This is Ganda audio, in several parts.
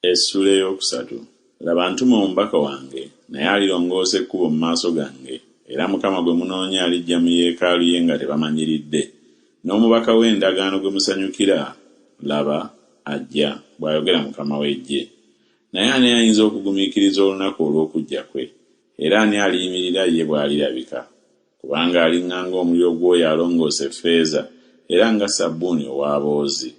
Essula ey'okusatu. Laba ntuma omubaka wange naye alirongoose ekkubo mu maaso gange, era Mukama gwe munoonya alijja mu yeekaalu ye nga tebamanyiridde. N'omubaka w'endagaano gwe musanyukira, laba ajja, bw'ayogera Mukama w'eggye. Naye ani ayinza okugumiikiriza olunaku olw'okujja kwe? Era ani aliyimirira ye bw'alirabika? Kubanga aliŋŋanga omuliro gw'oyo alongoose effeeza, era nga sabbuuni ow'aboozi.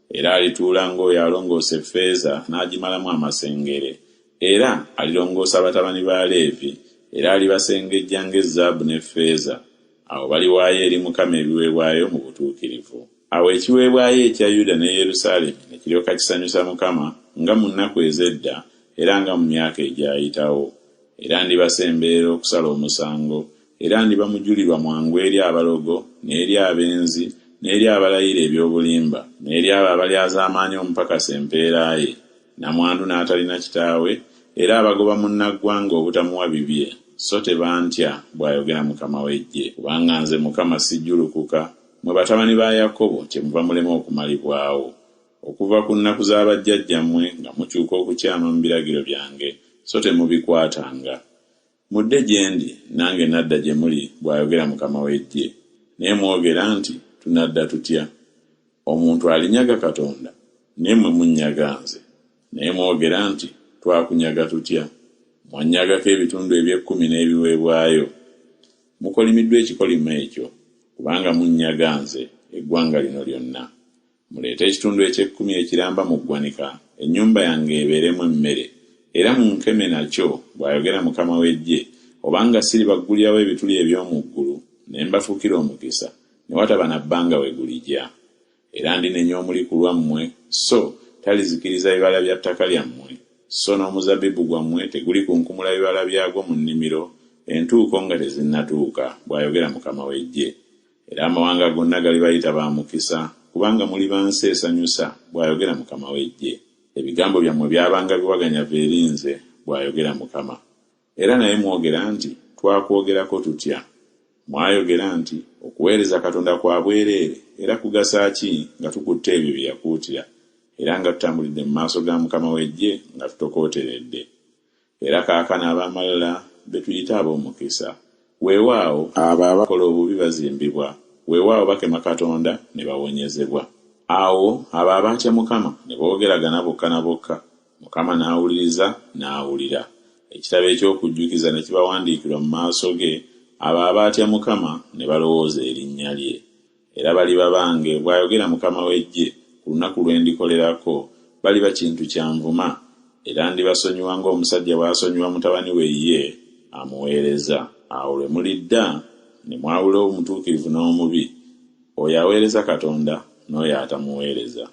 Era alituula ng'oyo alongoose effeeza n'agimalamu amasengere. Era alirongoosa batabani ba Leevi, era alibasengejja ng'ezaabu n'effeeza. Awo baliwaayo eri Mukama ebiweebwayo mu butuukirivu. Awo ekiweebwayo ekya Yuda ne Yerusaalemi ne kiryoka kisanyusa Mukama nga mu nnaku ez'edda era nga mu myaka egyayitawo. Era ndibasemberera okusala omusango, era ndibamujulirwa mwangu eri abalogo, n'eri abenzi, n'eri abalayira eby'obulimba, n'eri abo abalyazaamaanya omupakasi empeera ye, namwandu n'atalina kitaawe, era abagoba munnaggwanga obutamuwa bibye. So tebantya, bw'ayogera Mukama w'eggye, kubanga nze Mukama sijjulukuka, mwe batabani ba Yakobo kyemuva mulema okumalibwawo. Okuva ku nnaku z'abajjajjammwe nga mukyuka okukyama mu biragiro byange, so temubikwatanga. Mudde gye ndi, nange nadda gye muli, bw'ayogera Mukama w'eggye. Naye mwogera nti, tunadda tutya? Omuntu alinyaga Katonda, naye mmwe munnyaga nze. Naye mwogera nti, twakunyaga tutya? Mwanyagako ebitundu eby'ekkumi n'ebiweebwayo. Mukolimiddwa ekikolimo ekyo, kubanga munnyaga nze eggwanga lino lyonna. Muleete ekitundu eky'ekkumi ekiramba mu ggwanika, ennyumba yange ebeeremu emmere, era munkeme nakyo, bw'ayogera Mukama w'eggye, obanga siribaggulirawo ebituli eby'omu ggulu, ne mbafuukira omukisa, ne wataba na bbanga we gulijja. Era ndinenya omuli ku lwammwe, so talizikiriza bibala bya ttaka lyammwe, so n'omuzabbibu gwammwe tegulikunkumula bibala byagwo mu nnimiro, entuuko nga tezinnatuuka, bw'ayogera Mukama w'eggye. Era amawanga gonna galibayita ba mukisa, kubanga muli ba nsi esanyusa, bw'ayogera Mukama w'eggye. Ebigambo byammwe byabanga biwaganya veerinze, bw'ayogera Mukama. Era naye mwogera nti, twakwogerako tutya? Mwayogera nti, okuweereza Katonda kwa bwereere, era kugasa ki nga tukutte ebyo bye yakuutira, era nga tutambulidde mu maaso ga Mukama w'eggye nga tutokooteredde. Era kaakano ab'amalala be tuyita ab'omukisa. Weewaawo abo abakola obubi bazimbibwa, weewaawo bakema Katonda ne bawonyezebwa. Awo abo abaatya Mukama ne boogeragana bokka na bokka, Mukama n'awuliriza n'awulira. Ekitabo eky'okujjukiza ne kibawandiikirwa mu maaso ge, abo abaatya Mukama ne balowooza erinnya lye. Era baliba bange, bw'ayogera Mukama w'eggye, ku lunaku lwe ndikolerako, baliba kintu kya nvuma, era ndibasonyiwa ng'omusajja bw'asonyiwa mutabani we ye amuweereza. Awo lwe mulidda ne mwawula omutuukirivu n'omubi, oyo aweereza Katonda n'oyo atamuweereza.